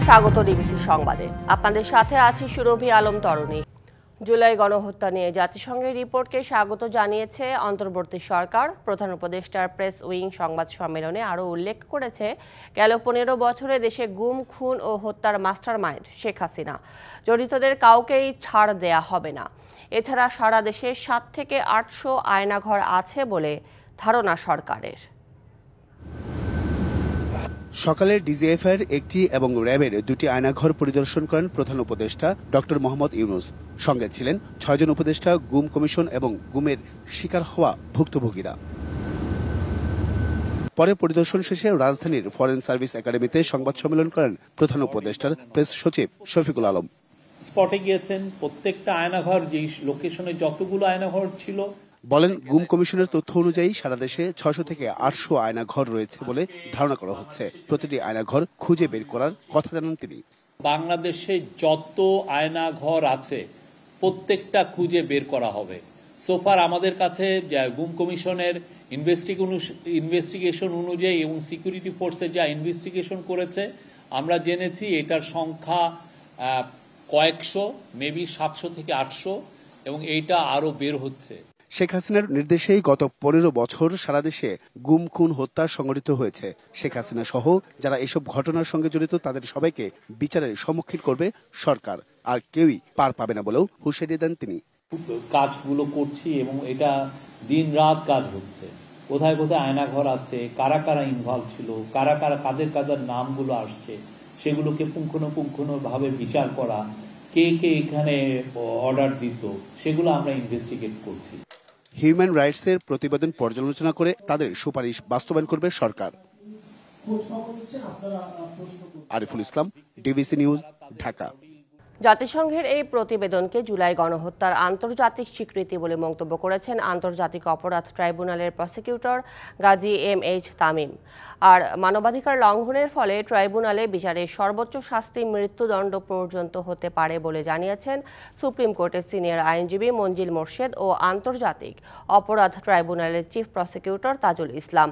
স্বাগত ডিবিসি সংবাদে। আপনাদের সাথে আছি সুরভি আলম তরুণী। জুলাই গণহত্যা নিয়ে জাতিসংঘের রিপোর্টকে স্বাগত জানিয়েছে অন্তর্বর্তী সরকার। প্রধান উপদেষ্টার প্রেস উইং সংবাদ সম্মেলনে আরও উল্লেখ করেছে, গেল 15 বছরে দেশে গুম, খুন ও হত্যার মাস্টারমাইন্ড শেখ হাসিনা। জড়িতদের কাউকেই ছাড় দেয়া হবে না। এছাড়া সারা দেশে 7 থেকে 800 আয়নাঘর আছে বলে ধারণা সরকারের। সকালে ডিজিএফআইয়ের একটি এবং র্যাবের 2টি আয়নাঘর পরিদর্শন করেন প্রধান উপদেষ্টা ডক্টর মোহাম্মদ ইউনূস। সঙ্গে ছিলেন 6 জন উপদেষ্টা, গুম কমিশন এবং গুমের শিকার হওয়া ভুক্তভোগীরা। পরে পরিদর্শন শেষে রাজধানীর ফরেন সার্ভিস একাডেমিতে সংবাদ সম্মেলন করেন প্রধান উপদেষ্টার প্রেস সচিব শফিকুল আলম। স্পটে গিয়েছেন, প্রত্যেকটা আয়নাঘর যেই লোকেশনে যতগুলো আয়নাঘর ছিল বলেন, গুম কমিশনের তথ্য অনুযায়ী সারা দেশে 600 থেকে 800 আয়নাঘর রয়েছে বলে ধারণা করা হচ্ছে। প্রতিটি আয়নাঘর খুঁজে বের করার কথা জানান তিনি। বাংলাদেশে যত আয়নাঘর আছে প্রত্যেকটা খুঁজে বের করা হবে। সোফার আমাদের কাছে গুম কমিশনের ইনভেস্টিগেশন অনুযায়ী এবং সিকিউরিটি ফোর্সে যা ইনভেস্টিগেশন করেছে, আমরা জেনেছি এটার সংখ্যা কয়েকশো, মেবি 700 থেকে 800, এবং এইটা আরো বের হচ্ছে। শেখ হাসিনার নির্দেশেই গত 15 বছর সারা দেশে গুম, খুন, হত্যা সংঘটিত হয়েছে। শেখ হাসিনা সহ যারা এসব ঘটনার সঙ্গে জড়িত তাদের সবাইকে বিচারের সম্মুখীন করবে সরকার, আর কেউই পার পাবে না বলেও হুঁশিয়ারি দেন তিনি। কাজগুলো করছি এবং এটা দিন রাত কাজ হচ্ছে। কোথায় কোথায় আয়নাঘর আছে, কারা কারা ইনভলভ ছিল, কারা কারা কাদের কাদের নামগুলো আসছে, সেগুলোকে পুঙ্খানুপুঙ্খভাবে বিচার করা, কে কে এখানে অর্ডার দিত, সেগুলো আমরা ইনভেস্টিগেট করছি। হিউম্যান রাইটসের প্রতিবেদন পর্যালোচনা করে তাদের সুপারিশ বাস্তবায়ন করবে সরকার। Ariful Islam, DBC news, Dhaka. জাতিসংঘের এই প্রতিবেদনকে জুলাই গণহত্যার আন্তর্জাতিক স্বীকৃতি বলে মন্তব্য করেছেন আন্তর্জাতিক অপরাধ ট্রাইব্যুনালের প্রসিকিউটর গাজী MH তামিম। আর মানবাধিকার লঙ্ঘনের ফলে ট্রাইব্যুনালে বিচারের সর্বোচ্চ শাস্তি মৃত্যুদণ্ড পর্যন্ত হতে পারে বলে জানিয়েছেন সুপ্রিম কোর্টের সিনিয়র আইনজীবী মঞ্জিল মোর্শেদ ও আন্তর্জাতিক অপরাধ ট্রাইব্যুনালের chief prosecutor Tajul Islam.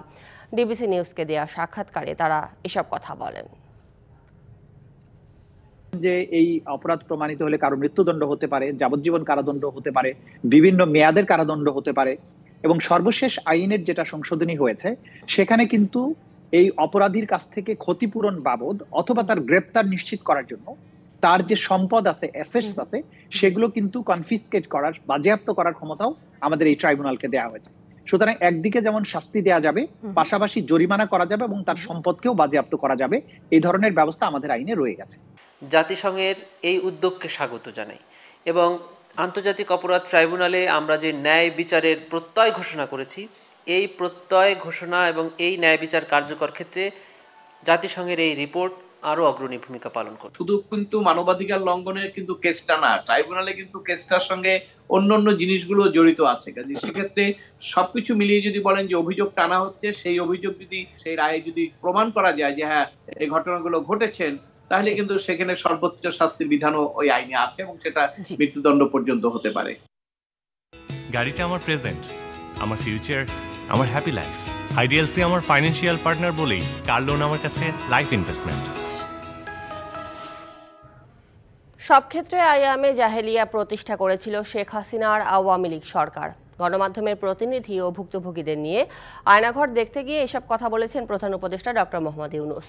DBC নিউজকে দেয়া সাক্ষাৎকারে তারা এসব কথা বলেন। যে এই অপরাধ প্রমাণিত হলে কারো মৃত্যুদণ্ড হতে পারে, যাবজ্জীবন কারাদণ্ড হতে পারে, বিভিন্ন মেয়াদের কারাদণ্ড হতে পারে, এবং সর্বশেষ আইনের যেটা সংশোধনী হয়েছে সেখানে কিন্তু এই অপরাধীর কাছ থেকে ক্ষতিপূরণ বাবদ অথবা তার গ্রেপ্তার নিশ্চিত করার জন্য তার যে সম্পদ আছে, অ্যাসেটস আছে, সেগুলো কিন্তু কনফিসকেট করার, বাজেয়াপ্ত করার ক্ষমতাও আমাদের এই ট্রাইব্যুনালকে দেওয়া হয়েছে। সুতরাং একদিকে যেমন শাস্তি দেওয়া যাবে, পাশাপাশি জরিমানা করা যাবে এবং তার সম্পদকেও বাজেয়াপ্ত করা যাবে। এই ধরনের ব্যবস্থা আমাদের আইনে রয়ে গেছে। জাতিসংঘের এই উদ্যোগকে স্বাগত জানাই এবং আন্তর্জাতিক অপরাধ ট্রাইব্যুনালে আমরা যে ন্যায় বিচারের প্রত্যয় ঘোষণা করেছি, এই প্রত্যয় ঘোষণা এবং এই ন্যায় বিচার কার্যকর ক্ষেত্রে জাতিসংঘের এই রিপোর্ট আরো অগ্রণী ভূমিকা পালন করবে। শুধু কিন্তু মানবাধিকার লঙ্ঘনের কিন্তু কেসটা না, ট্রাইব্যুনালে কিন্তু কেসটার সঙ্গে অন্যান্য জিনিসগুলো জড়িত আছে। কাজে সেক্ষেত্রে সবকিছু মিলিয়ে যদি বলেন যে অভিযোগ টানা হচ্ছে, সেই অভিযোগ যদি সেই রায়ে যদি প্রমাণ করা যায় যে হ্যাঁ এই ঘটনাগুলো ঘটেছেন, তাহলে কিন্তু সেখানে সর্বোচ্চ শাস্তির বিধানও ওই আইনে আছে এবং সেটা মৃত্যুদণ্ড পর্যন্ত হতে পারে। গাড়িটা আমার প্রেজেন্ট, আমার ফিউচার, আমার হ্যাপি লাইফ। আইডিএলসি আমার ফাইন্যান্সিয়াল পার্টনার বলেই কার লোন আমার কাছে লাইফ ইনভেস্টমেন্ট। সব ক্ষেত্রে আইয়ামে জাহেলিয়া প্রতিষ্ঠা করেছিল শেখ হাসিনার আওয়ামী লীগ সরকার। গণমাধ্যমের প্রতিনিধি ও ভুক্তভোগীদের নিয়ে আয়নাঘর দেখতে গিয়ে এসব কথা বলেছেন প্রধান উপদেষ্টা ডক্টর মোহাম্মদ ইউনূস।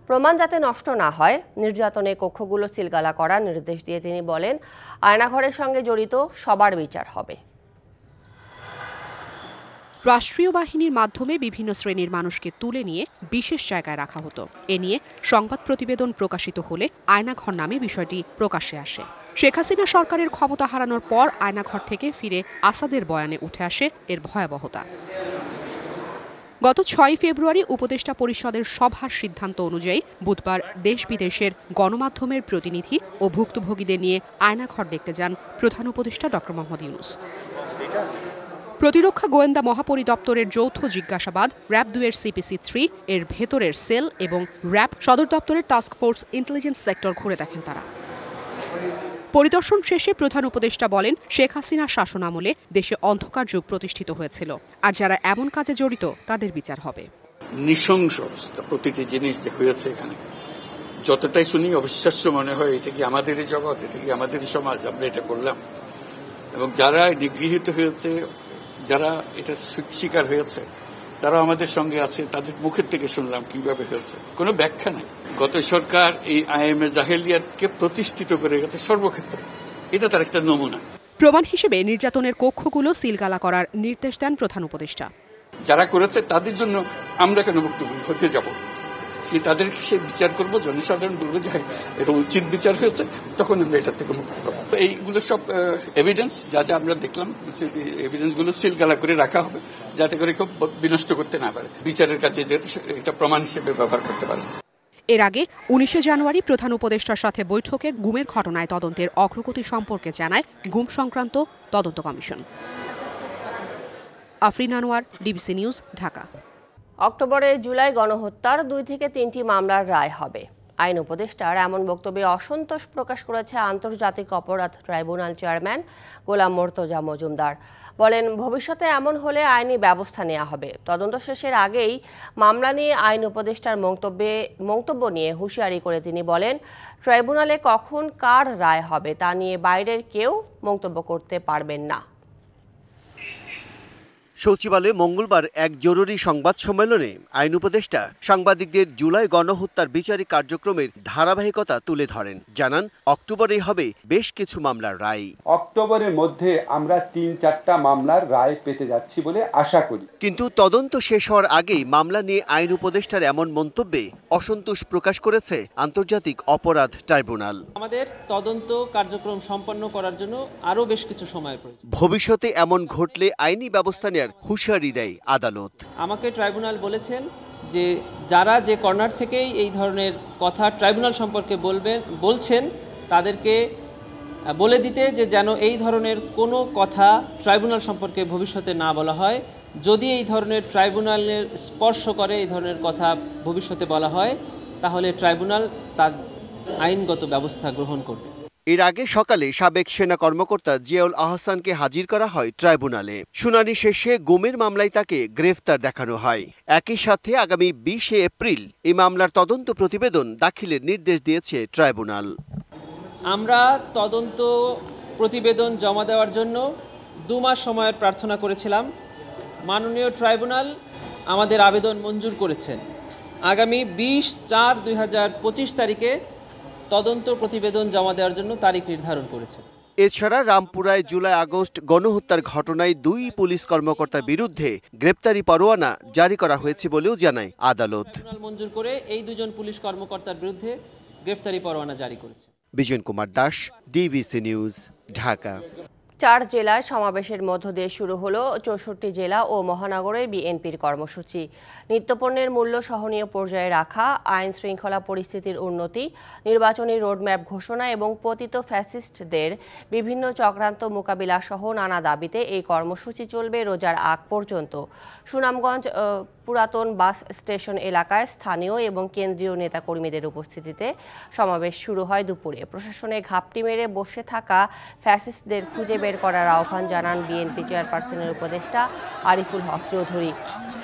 প্রমাণ যাতে নষ্ট না হয়, নির্যাতনে কক্ষগুলো সিলগালা করার নির্দেশ দিয়ে তিনি বলেন, আয়নাঘরের সঙ্গে জড়িত সবার বিচার হবে। রাষ্ট্রীয় বাহিনীর মাধ্যমে বিভিন্ন শ্রেণীর মানুষকে তুলে নিয়ে বিশেষ জায়গায় রাখা হতো। এ নিয়ে সংবাদ প্রতিবেদন প্রকাশিত হলে আয়নাঘর নামে বিষয়টি প্রকাশ্যে আসে। শেখ হাসিনা সরকারের ক্ষমতা হারানোর পর আয়নাঘর থেকে ফিরে আসাদের বয়ানে উঠে আসে এর ভয়াবহতা। গত 6 ফেব্রুয়ারি উপদেষ্টা পরিষদের সভার সিদ্ধান্ত অনুযায়ী বুধবার দেশ বিদেশের গণমাধ্যমের প্রতিনিধি ও ভুক্তভোগীদের নিয়ে আয়নাঘর দেখতে যান প্রধান উপদেষ্টা ডক্টর মোহাম্মদ ইউনূস। প্রতিরক্ষা গোয়েন্দা মহাপরিদপ্তরের যৌথ জিজ্ঞাসাবাদ, র্যাব 2 এর CPC-3 এর ভেতরের সেল এবং র্যাব সদর দপ্তরের টাস্ক ফোর্স ইন্টেলিজেন্স সেক্টর ঘুরে দেখেন তারা। পরিদর্শন শেষে প্রধান উপদেষ্টা বলেন, শেখ হাসিনার শাসনামলে দেশে অন্ধকার যুগ প্রতিষ্ঠিত হয়েছিল, আর যারা এমন কাজে জড়িত তাদের বিচার হবে। নৃশংস প্রতিটি জিনিস যে হয়েছে এখানে, যতটাই শুনি অবিশ্বাস্য মনে হয়, এটা কি আমাদেরই জগৎ, এটা কি আমাদেরই সমাজ, আমরা এটা করলাম। এবং যারা নিগৃহীত হয়েছে, যারা এটা শিকার হয়েছে, তারা আমাদের সঙ্গে আছে, তাদের মুখের থেকে শুনলাম কিভাবে হয়েছে, কোনো ব্যাখ্যা নাই। গত সরকার এই আইএমএ জাহেলিয়াতকে প্রতিষ্ঠিত করে গেছে সর্বক্ষেত্রে, এটা তার একটা নমুনা। প্রমাণ হিসেবে নির্যাতনের কক্ষগুলো সিলগালা করার নির্দেশ দেন প্রধান উপদেষ্টা। যারা করেছে তাদের জন্য আমরা কেন বক্তব্য হতে যাব, তাদের সে বিচার করবো, জনসাধারণ বলবো যে এটা উচিত বিচার হয়েছে, তখন আমরা এটার থেকে মুক্তি পাবো। এইগুলো সব এভিডেন্স, যা যা আমরা দেখলাম, এভিডেন্স গুলো সিলগালা করে রাখা হবে, যাতে করে কেউ বিনষ্ট করতে না পারে, বিচারের কাছে যেহেতু এটা প্রমাণ হিসেবে ব্যবহার করতে পারে। এর আগে 19 জানুয়ারি প্রধান উপদেষ্টার সাথে বৈঠকে গুমের ঘটনায় তদন্তের অগ্রগতি সম্পর্কে জানায় গুম সংক্রান্ত তদন্ত commission. Afrin Anwar, DBC news, Dhaka. অক্টোবরে জুলাই গণহত্যার 2 থেকে 3টি মামলার রায় হবে। আইন উপদেষ্টার এমন বক্তব্যে অসন্তোষ প্রকাশ করেছে আন্তর্জাতিক অপরাধ ট্রাইব্যুনাল চেয়ারম্যান গোলাম মোর্তজা মজুমদার। বলেন, ভবিষ্যতে এমন হলে আইনি ব্যবস্থা নেওয়া হবে। তদন্ত শেষের আগেই মামলা নিয়ে আইন উপদেষ্টার মন্তব্য নিয়ে হুঁশিয়ারি করে তিনি বলেন, ট্রাইব্যুনালে কখন কার রায় হবে তা নিয়ে বাইরের কেউ মন্তব্য করতে পারবেন না। সচিবালয়ে মঙ্গলবার এক জরুরি সংবাদ সম্মেলনে আইন উপদেষ্টা সাংবাদিকদের জুলাই গণহত্যার বিচারিক কার্যক্রমের ধারাবাহিকতা তুলে ধরেন। জানান, অক্টোবরেই হবে বেশ কিছু মামলার রায়। অক্টোবরের মধ্যে আমরা 3-4টা মামলার রায় পেতে যাচ্ছি বলে আশা করি। কিন্তু তদন্ত শেষ হওয়ার আগেই মামলা নিয়ে আইন উপদেষ্টার এমন মন্তব্যে অসন্তোষ প্রকাশ করেছে আন্তর্জাতিক অপরাধ ট্রাইব্যুনাল। আমাদের তদন্ত কার্যক্রম সম্পন্ন করার জন্য আরও বেশ কিছু সময় প্রয়োজন। ভবিষ্যতে এমন ঘটলে আইনি ব্যবস্থা নেওয়ার হুঁশিয়ারি দেয় আদালত। আমাকে ট্রাইব্যুনাল বলেছেন যে যারা যে কর্নার থেকেই এই ধরনের কথা ট্রাইব্যুনাল সম্পর্কে বলছেন তাদেরকে বলে দিতে যে যেন এই ধরনের কোনো কথা ট্রাইব্যুনাল সম্পর্কে ভবিষ্যতে না বলা হয়। যদি এই ধরনের ট্রাইব্যুনালের স্পর্শ করে এই ধরনের কথা ভবিষ্যতে বলা হয়, তাহলে ট্রাইব্যুনাল তার আইনগত ব্যবস্থা গ্রহণ করবে। এর আগে সকালে সাবেক সেনা কর্মকর্তা জিয়াউল আহসানকে হাজির করা হয় ট্রাইব্যুনালে। শুনানি শেষে গুমের মামলায় তাকে গ্রেফতার দেখানো হয়। একই সাথে আগামী 20 এপ্রিল এই মামলার তদন্ত প্রতিবেদন দাখিলের নির্দেশ দিয়েছে ট্রাইব্যুনাল। আমরা তদন্ত প্রতিবেদন জমা দেওয়ার জন্য 2 মাস সময়ের প্রার্থনা করেছিলাম। মাননীয় ট্রাইব্যুনাল আমাদের আবেদন মঞ্জুর করেছেন। আগামী 20/4/2025 তারিখে তদন্ত প্রতিবেদন জমা দেওয়ার জন্য তারিখ নির্ধারণ করেছে। এছাড়া রামপুরায় জুলাই-আগস্ট গণহত্যার ঘটনায় 2 পুলিশ কর্মকর্তার বিরুদ্ধে গ্রেপ্তারি পরোয়ানা জারি করা হয়েছে বলেও জানায় আদালত। মঞ্জুর করে এই 2 জন পুলিশ কর্মকর্তার বিরুদ্ধে গ্রেপ্তারি পরোয়ানা জারি করেছে। বিজয় কুমার দাস, ডিবিসি নিউজ, ঢাকা। 4 জেলায় সমাবেশের মধ্য দিয়ে শুরু হলো 64 জেলা ও মহানগরে বিএনপির কর্মসূচি। নিত্যপণ্যের মূল্য সহনীয় পর্যায়ে রাখা, আইন শৃঙ্খলা পরিস্থিতির উন্নতি, নির্বাচনী রোডম্যাপ ঘোষণা এবং পতিত ফ্যাসিস্টদের বিভিন্ন চক্রান্ত মোকাবিলা সহ নানা দাবিতে এই কর্মসূচি চলবে রোজার আগ পর্যন্ত। সুনামগঞ্জ পুরাতন বাস স্টেশন এলাকায় স্থানীয় এবং কেন্দ্রীয় নেতাকর্মীদের উপস্থিতিতে সমাবেশ শুরু হয় দুপুরে। প্রশাসনে ঘাপটি মেরে বসে থাকা ফ্যাসিস্টদের খুঁজে বের করার আহ্বান জানান বিএনপি চেয়ারপারসনের উপদেষ্টা আরিফুল হক চৌধুরী।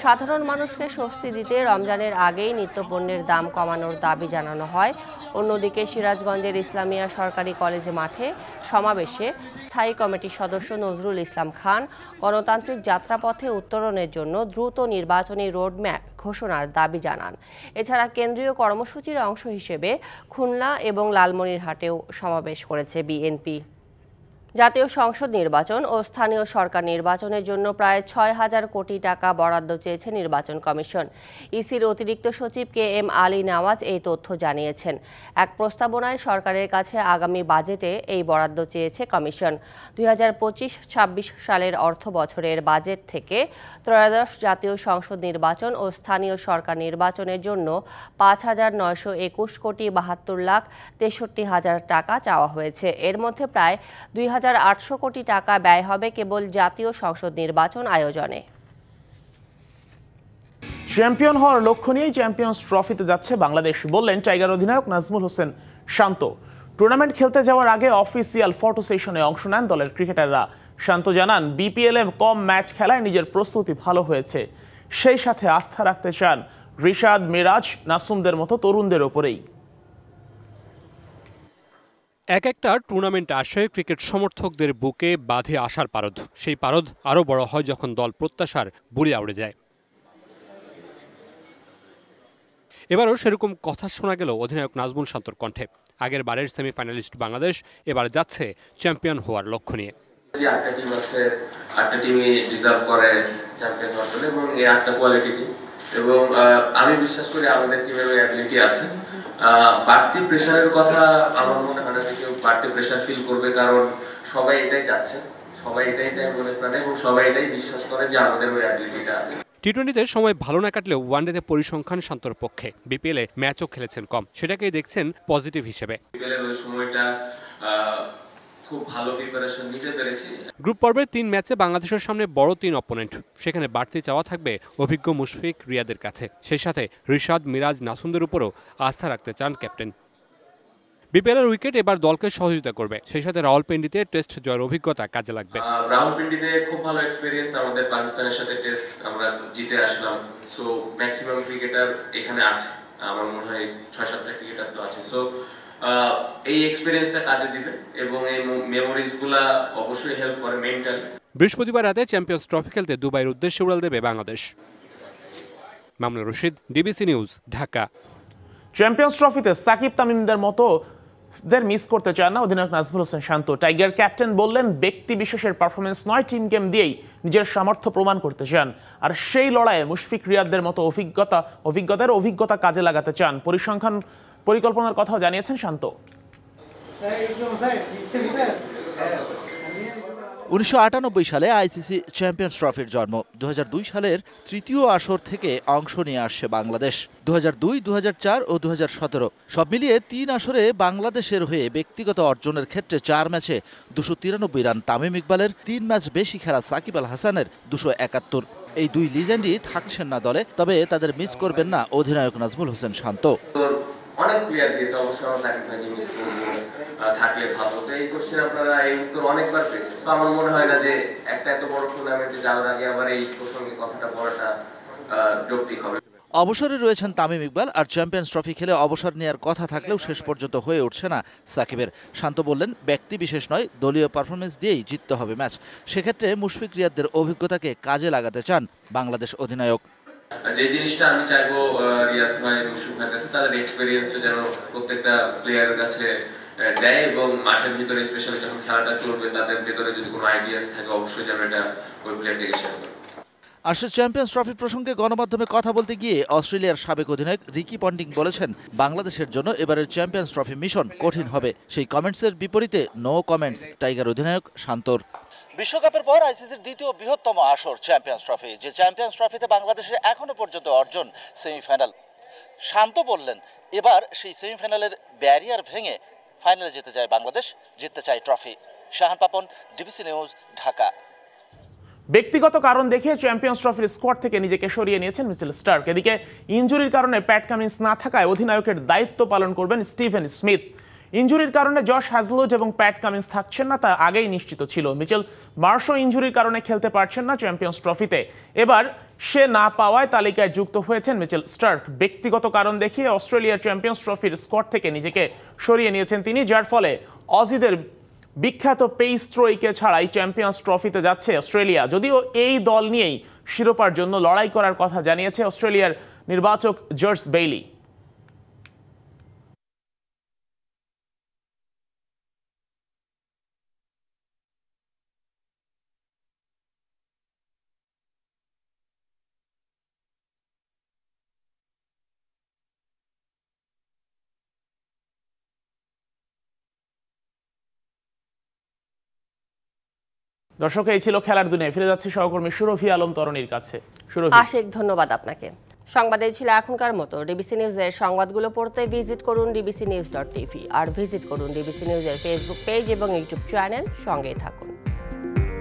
সাধারণ মানুষকে স্বস্তি দিতে রমজানের আগেই নিত্যপণ্যের দাম কমানোর দাবি জানানো হয়। অন্যদিকে সিরাজগঞ্জের ইসলামিয়া সরকারি কলেজ মাঠে সমাবেশে স্থায়ী কমিটির সদস্য নজরুল ইসলাম খান গণতান্ত্রিক যাত্রাপথে উত্তরণের জন্য দ্রুত নির্বাচনী রোডম্যাপ ঘোষণার দাবি জানান। এছাড়া কেন্দ্রীয় কর্মসূচির অংশ হিসেবে খুলনা এবং লালমনিরহাটেও সমাবেশ করেছে বিএনপি। জাতীয় সংসদ নির্বাচন ও স্থানীয় সরকার নির্বাচনের জন্য প্রায় 6,000 কোটি টাকা বরাদ্দ চেয়েছে নির্বাচন কমিশন। ইসির অতিরিক্ত সচিব KM আলী নওয়াজ এই তথ্য জানিয়েছেন। এক প্রস্তাবনায় সরকারের কাছে আগামী বাজেটে এই বরাদ্দ চেয়েছে কমিশন। 2025-26 সালের অর্থ বছরের বাজেট থেকে ত্রয়োদশ জাতীয় সংসদ নির্বাচন ও স্থানীয় সরকার নির্বাচনের জন্য 5,921 কোটি 72,63,000 টাকা চাওয়া হয়েছে। এর মধ্যে প্রায় 2,800 কোটি টাকা ব্যয় হবে কেবল জাতীয় সংসদ নির্বাচন আয়োজনে। চ্যাম্পিয়ন হওয়ার লক্ষ্য নিয়েই চ্যাম্পিয়ন্স ট্রফিতে যাচ্ছে বাংলাদেশ, বললেন টাইগার অধিনায়ক নাজমুল হোসেন শান্ত। টুর্নামেন্ট খেলতে যাওয়ার আগে অফিসিয়াল ফটো সেশনে অংশ নেন দলের ক্রিকেটাররা। শান্ত জানান, BPL-এ কম ম্যাচ খেলায় নিজের প্রস্তুতি ভালো হয়েছে। সেই সাথে আস্থা রাখতে চান রিশাদ, মিরাজ, নাসুমদের মতো তরুণদের ওপরেই। এক একটা টুর্নামেন্ট আসে ক্রিকেট সমর্থকদের বুকে বাঁধে আসার পারদ। সেই পারদ আরও বড় হয় যখন দল প্রত্যাশার বুড়িয়া উড়ে যায়। এবারও সেরকম কথা শোনা গেল অধিনায়ক নাজমুল শান্তর কণ্ঠে। আগের বারের সেমিফাইনালিস্ট বাংলাদেশ এবার যাচ্ছে চ্যাম্পিয়ন হওয়ার লক্ষ্য নিয়ে। যে 8টা টিম আছে, 8টা টিমই ডিজার্ভ করে চ্যাম্পিয়ন হওয়ার জন্য এবং এই 8টা কোয়ালিটি টিম এবং আমি বিশ্বাস করি আমাদের টিমের ওই অ্যাবিলিটি আছে। বাড়তি প্রেশারের কথা আমার মনে হয় না যে কেউ বাড়তি প্রেশার ফিল করবে, কারণ সবাই এটাই চাচ্ছে, সবাই এটাই চায় মনে প্রাণে এবং সবাই এটাই বিশ্বাস করে যে আমাদের ওই অ্যাবিলিটিটা আছে। টি-20তে সময় ভালো না কাটলেও ওয়ানডেতে পরিসংখ্যান শান্তর পক্ষে। বিপিএলে ম্যাচও খেলেছেন কম, সেটাকেই দেখছেন পজিটিভ হিসেবে। বিপিএলের ওই সময়টা খুব ভালো প্রিপারেশন নিতে পেরেছি। গ্রুপ পর্বের 3 ম্যাচে বাংলাদেশের সামনে বড় 3 অপোনেন্ট, সেখানে বাড়তি চাওয়া থাকবে অভিজ্ঞ মুশফিক রিয়াদের কাছে। সেই সাথে রিশাদ, মিরাজ, নাসুমদের উপরও আস্থা রাখতে চান ক্যাপ্টেন। বিপিএলের উইকেট এবার দলকে সহযোগিতা করবে, সেই সাথে রাওয়ালপিন্ডিতে টেস্ট জয়ের অভিজ্ঞতা কাজে লাগবে। রাওয়ালপিন্ডিতে খুব ভালো এক্সপেরিয়েন্স, আমাদের পাকিস্তানের সাথে টেস্ট আমরা জিতে আসলাম, সো ম্যাক্সিমাম ক্রিকেটার এখানে আছে, আমার মনে হয় 6-7টা ক্রিকেটার তো আছে। সো এই এক্সপেরিয়েন্সটা কাজে দিবে এবং এই মেমোরিজগুলা অবশ্যই হেল্প করে মেন্টাল। বৃহস্পতিবার রাতে চ্যাম্পিয়ন্স ট্রফি খেলতে দুবাইয়ের উদ্দেশ্যে উড়াল দেবে Bangladesh. Mamunur Rashid, DBC news, Dhaka. Champions ট্রফিতে সাকিব তামিমদের মতো মিস করতে চান না অধিনায়ক নাজমুল হোসেন শান্ত। টাইগার ক্যাপ্টেন বললেন, ব্যক্তি বিশেষের পারফরমেন্স নয়, টিম গেম দিয়েই নিজের সামর্থ্য প্রমাণ করতে চান। আর সেই লড়াইয়ে মুশফিক রিয়াদদের মতো অভিজ্ঞতা কাজে লাগাতে চান। পরিসংখ্যান পরিকল্পনার কথাও জানিয়েছেন শান্ত। 1998 সালে আইসিসি চ্যাম্পিয়ন্স ট্রফির জন্ম। 2002 সালের তৃতীয় আসর থেকে অংশ নিয়ে আসছে বাংলাদেশ। 2002, 2004 ও 2017 সব মিলিয়ে 3 আসরে বাংলাদেশের হয়ে ব্যক্তিগত অর্জনের ক্ষেত্রে 4 ম্যাচে 293 রান তামিম ইকবালের, 3 ম্যাচ বেশি খেলা সাকিব আল হাসানের 271। এই দুই লিজেন্ডই থাকছেন না দলে, তবে তাদের মিস করবেন না অধিনায়ক নাজমুল হোসেন শান্ত। অনেক প্লেয়ার দিয়েছে, অবশ্যই আমরা সাকিব ভাইকে মিস করব, থাকলে ভালো। তো এই কোশ্চেন আপনারা এই উত্তর অনেকবার পেয়েছেন, তো আমার মনে হয় না যে একটা এত বড় টুর্নামেন্টে যাওয়ার আগে আবার এই প্রসঙ্গে কথাটা বলাটা যৌক্তিক হবে। অবসরে রয়েছেন তামিম ইকবাল, আর চ্যাম্পিয়ন্স ট্রফি খেলে অবসর নেওয়ার কথা থাকলেও শেষ পর্যন্ত হয়ে উঠছে না সাকিবের। শান্ত বললেন, ব্যক্তি বিশেষ নয়, দলীয় পারফরমেন্স দিয়েই জিততে হবে ম্যাচ। সেক্ষেত্রে মুশফিক রিয়াদদের অভিজ্ঞতাকে কাজে লাগাতে চান বাংলাদেশ অধিনায়ক। যে জিনিসটা আমি চাইবো রিয়াদ ভাই, মুশফিক ভাইয়ের কাছে, তাদের এক্সপেরিয়েন্সটা যেন প্রত্যেকটা প্লেয়ারের কাছে দেয় এবং মাঠের ভিতরে স্পেশালি যখন খেলাটা চলবে তাদের ভিতরে যদি কোনো আইডিয়াস থাকে অবশ্যই যেন এটা ওই প্লেয়ারটিকে শেয়ার করে। আসলে চ্যাম্পিয়ন্স ট্রফি প্রসঙ্গে গণমাধ্যমে কথা বলতে গিয়ে অস্ট্রেলিয়ার সাবেক অধিনায়ক রিকি পন্টিং বলেছেন, বাংলাদেশের জন্য এবারের চ্যাম্পিয়ন্স ট্রফি মিশন কঠিন হবে। সেই কমেন্টসের বিপরীতে নো কমেন্টস টাইগার অধিনায়ক শান্তর। বিশ্বকাপের পর আইসিসির দ্বিতীয় বৃহত্তম আসর চ্যাম্পিয়ন্স ট্রফি, যে চ্যাম্পিয়ন্স ট্রফিতে বাংলাদেশের এখনো পর্যন্ত অর্জন সেমিফাইনাল। শান্ত বললেন, এবার সেই সেমিফাইনালের ব্যারিয়ার ভেঙে ফাইনালে যেতে চায় বাংলাদেশ, জিততে চায় trophy. Shahan Papon, DBC news, Dhaka. ব্যক্তিগত কারণ দেখিয়ে চ্যাম্পিয়ন্স ট্রফির স্কোয়াড থেকে নিজেকে সরিয়ে নিয়েছেন মিচেল স্টার্ক। এদিকে ইনজুরির কারণে প্যাট কামিন্স না থাকায় অধিনায়কের দায়িত্ব পালন করবেন স্টিভেন স্মিথ। ইনজুরির কারণে জশ হ্যাজলউড এবং প্যাট কামিন্স থাকছেন না, তা আগেই নিশ্চিত ছিল। মিচেল মার্শও ইনজুরির কারণে খেলতে পারছেন না চ্যাম্পিয়ন্স ট্রফিতে। এবার সে না পাওয়ায় তালিকায় যুক্ত হয়েছেন মিচেল স্টার্ক। ব্যক্তিগত কারণ দেখিয়ে অস্ট্রেলিয়ার চ্যাম্পিয়ন্স ট্রফির স্কোয়াড থেকে নিজেকে সরিয়ে নিয়েছেন তিনি, যার ফলে অজিদের বিখ্যাত পেস থ্রোইকে ছাড়াই চ্যাম্পিয়ন্স ট্রফিতে যাচ্ছে অস্ট্রেলিয়া। যদিও এই দল নিয়েই শিরোপার জন্য লড়াই করার কথা জানিয়েছে অস্ট্রেলিয়ার নির্বাচক জর্জ বেইলি। দর্শক, এই ছিল খেলার দুনিয়ায়। ফিরে যাচ্ছি সহকর্মী সুরভি আলম তরণীর কাছে। সুরভি, আশিক ধন্যবাদ আপনাকে। সংবাদে ছিল এখনকার মতো। ডিবিসি নিউজের সংবাদগুলো পড়তে ভিজিট করুন dbcnews.tv আর ভিজিট করুন ডিবিসি নিউজের ফেসবুক পেজ এবং ইউটিউব চ্যানেল। সঙ্গেই থাকুন।